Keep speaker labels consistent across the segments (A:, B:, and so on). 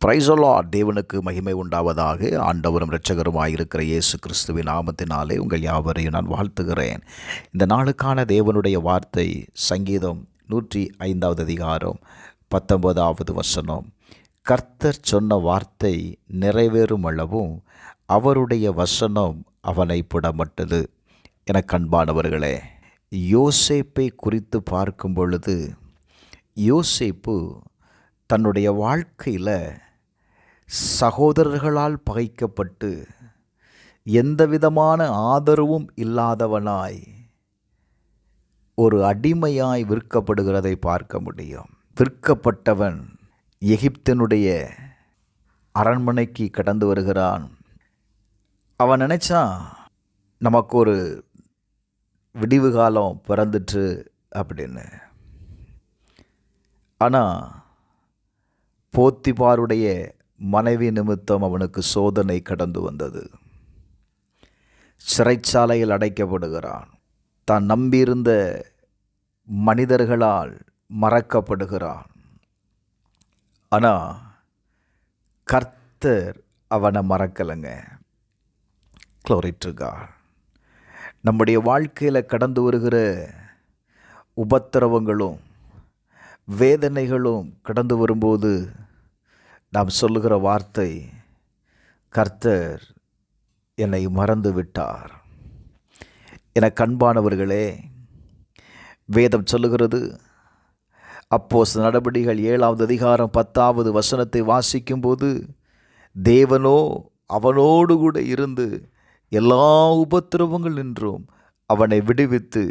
A: Praise the Lord. தேவனுக்கு மகிமை உண்டாவதாக. ஆண்டவரும் இரட்சகருமாயிருக்கிற இயேசு கிறிஸ்துவின் நாமத்தினாலே உங்கள் யாவரையும் நான் வாழ்த்துகிறேன். இந்த நாளுக்கான தேவனுடைய வார்த்தை சங்கீதம் 105 அதிகாரம் 19 வசனம். கர்த்தர் சொன்ன வார்த்தை நிறைவேறும் அளவும் அவருடைய வசனம் அவனை புடமட்டது. எனக்கு அன்பானவர்களே, யோசேப்பை குறித்து பார்க்கும் பொழுது யோசேப்பு தன்னுடைய வாழ்க்கையில் சகோதரர்களால் பகைக்கப்பட்டு எந்த விதமான ஆதரவும் இல்லாதவனாய் ஒரு அடிமையாய் விற்கப்படுகிறதை பார்க்க முடியும். விற்கப்பட்டவன் எகிப்தினுடைய அரண்மனைக்கு கடந்து வருகிறான். அவன் நினைச்சான், நமக்கு ஒரு விடிவு காலம் பிறந்துட்டு அப்படின்னு. ஆனால் போத்திபாருடைய மனைவி நிமித்தம் அவனுக்கு சோதனை கடந்து வந்தது. சிறைச்சாலையில் அடைக்கப்படுகிறான். தான் நம்பியிருந்த மனிதர்களால் மறக்கப்படுகிறான். ஆனால் கர்த்தர் அவனை மறக்கலைங்க. Glory to God. நம்முடைய வாழ்க்கையில் கடந்து வருகிற உபத்திரவங்களும் வேதனைகளும் கடந்து வரும்போது நாம் சொல்லுகிற வார்த்தை, கர்த்தர் என்னை மறந்து விட்டார். எனக்கு அன்பானவர்களே, வேதம் சொல்லுகிறது, அப்போஸ்தலர் நடபடிகள் 7 அதிகாரம் 10 வசனத்தை வாசிக்கும்போது, தேவனோ அவனோடு கூட இருந்து எல்லா உபத்திரவங்கள் நின்றும் அவனை விடுவித்து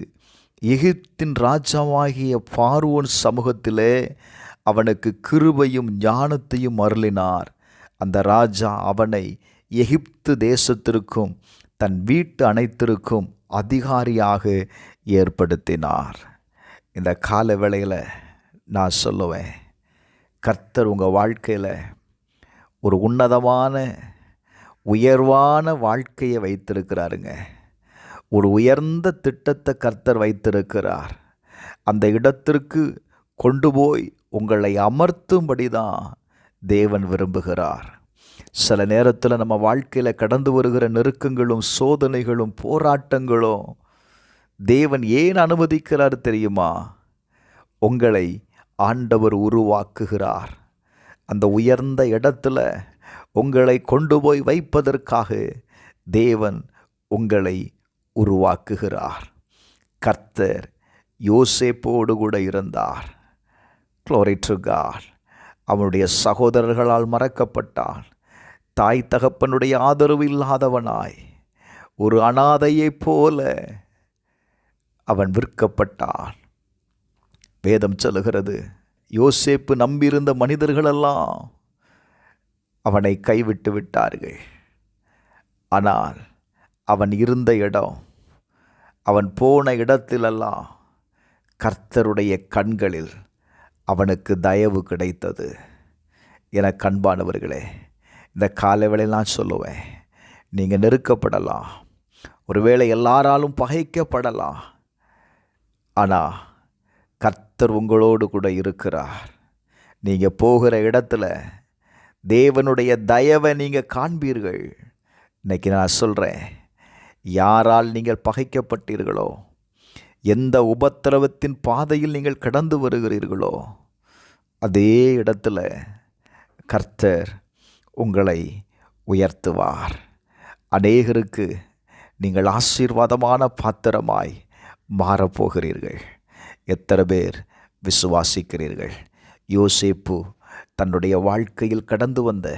A: எகிப்தின் ராஜாவாகிய பார்வோன் சமூகத்திலே அவனுக்கு கிருபையும் ஞானத்தையும் அருளினார். அந்த ராஜா அவனை எகிப்து தேசத்திற்கும் தன் வீட்டு அனைத்திற்கும் அதிகாரியாக ஏற்படுத்தினார். இந்த கால வேளையில் நான் சொல்லுவேன், கர்த்தர் உங்கள் வாழ்க்கையில் ஒரு உன்னதமான உயர்வான வாழ்க்கையை வைத்திருக்கிறாருங்க. ஒரு உயர்ந்த திட்டத்தை கர்த்தர் வைத்திருக்கிறார். அந்த இடத்திற்கு கொண்டு போய் உங்களை அமர்த்தும்படி தான் தேவன் விரும்புகிறார். சில நேரத்தில் நம்ம வாழ்க்கையில் கடந்து வருகிற நெருக்கங்களும் சோதனைகளும் போராட்டங்களும் தேவன் ஏன் அனுமதிக்கிறார் தெரியுமா? உங்களை ஆண்டவர் உருவாக்குகிறார். அந்த உயர்ந்த இடத்துல உங்களை கொண்டு போய் வைப்பதற்காக தேவன் உங்களை உருவாக்குகிறார். கர்த்தர் யோசேப்போடு கூட இருந்தார். Glory to God. அவனுடைய சகோதரர்களால் மறக்கப்பட்டான். தாய் தகப்பனுடைய ஆதரவு இல்லாதவனாய் ஒரு அனாதையைப் போல அவன் விற்கப்பட்டான். வேதம் சொல்லுகிறது, யோசேப்பு நம்பியிருந்த மனிதர்களெல்லாம் அவனை கைவிட்டு விட்டார்கள். ஆனால் அவன் இருந்த இடம், அவன் போன இடத்திலெல்லாம் கர்த்தருடைய கண்களில் அவனுக்கு தயவு கிடைத்தது. எனக்கு அன்பானவர்களே, இந்த காலவேளையில் நான் சொல்லுவேன், நீங்கள் நெருக்கப்படலாம், ஒருவேளை எல்லாராலும் பகைக்கப்படலாம், ஆனால் கர்த்தர் உங்களோடு கூட இருக்கிறார். நீங்கள் போகிற இடத்துல தேவனுடைய தயவை நீங்கள் காண்பீர்கள். இன்றைக்கி நான் சொல்கிறேன், யாரால் நீங்கள் பகைக்கப்பட்டீர்களோ, எந்த உபத்திரவத்தின் பாதையில் நீங்கள் கடந்து வருகிறீர்களோ, அதே இடத்துல கர்த்தர் உங்களை உயர்த்துவார். அநேகருக்கு நீங்கள் ஆசீர்வாதமான பாத்திரமாய் மாறப்போகிறீர்கள். எத்தனை பேர் விசுவாசிக்கிறீர்கள்? யோசேப்பு தன்னுடைய வாழ்க்கையில் கடந்து வந்த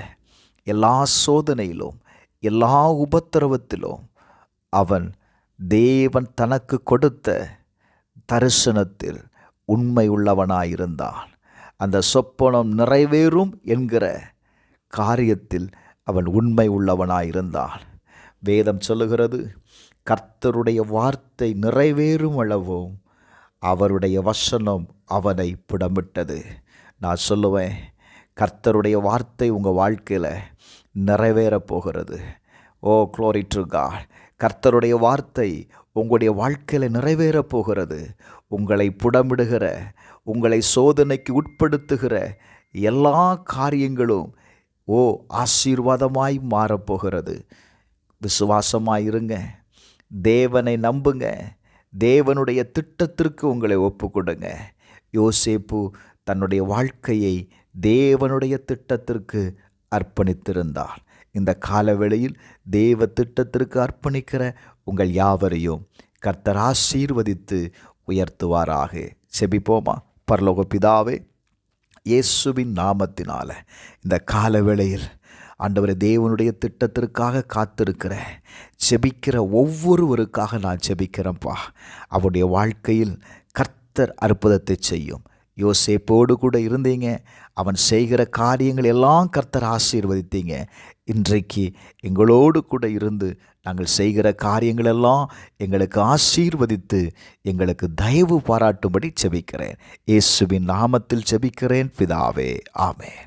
A: எல்லா சோதனையிலும் எல்லா உபத்திரவத்திலும் அவன் தேவன் தனக்கு கொடுத்த தரிசனத்தில் உண்மை உள்ளவனாயிருந்தான். அந்த சொப்பனம் நிறைவேறும் என்கிற காரியத்தில் அவன் உண்மை உள்ளவனாயிருந்தான். வேதம் சொல்லுகிறது, கர்த்தருடைய வார்த்தை நிறைவேறும் அளவும் அவருடைய வசனம் அவனை புடமிட்டது. நான் சொல்லுவேன், கர்த்தருடைய வார்த்தை உங்கள் வாழ்க்கையில் நிறைவேறப் போகிறது. ஓ Glory to God. கர்த்தருடைய வார்த்தை உங்களுடைய வாழ்க்கையில் நிறைவேறப் போகிறது. உங்களை புடமிடுகிற, உங்களை சோதனைக்கு உட்படுத்துகிற எல்லா காரியங்களும் ஆசீர்வாதமாய் மாறப்போகிறது. விசுவாசமாயிருங்க, தேவனை நம்புங்க, தேவனுடைய திட்டத்திற்கு உங்களை ஒப்புக்கொடுங்க. யோசேப்பு தன்னுடைய வாழ்க்கையை தேவனுடைய திட்டத்திற்கு அர்ப்பணித்திருந்தார். இந்த காலவேளையில் தேவ திட்டத்திற்கு அர்ப்பணிக்கிற உங்கள் யாவரையும் கர்த்தர் ஆசீர்வதித்து உயர்த்துவாராக. செபிப்போமா. பரலோக பிதாவே, இயேசுவின் நாமத்தினால இந்த காலவேளையில் ஆண்டவரே, தேவனுடைய திட்டத்திற்காக காத்திருக்கிற செபிக்கிற ஒவ்வொருவருக்காக நான் செபிக்கிறேன்ப்பா. அவருடைய வாழ்க்கையில் கர்த்தர் அற்புதத்தை செய்யும். யோசேப்போடு கூட இருந்தீங்க, அவன் செய்கிற காரியங்கள் எல்லாம் கர்த்தர் ஆசீர்வதித்தீங்க. இன்றைக்கு எங்களோடு கூட இருந்து நாங்கள் செய்கிற காரியங்களெல்லாம் எங்களுக்கு ஆசீர்வதித்து எங்களுக்கு தயவு பாராட்டும்படி செபிக்கிறேன். இயேசுவின் நாமத்தில் செபிக்கிறேன் பிதாவே, ஆமென்.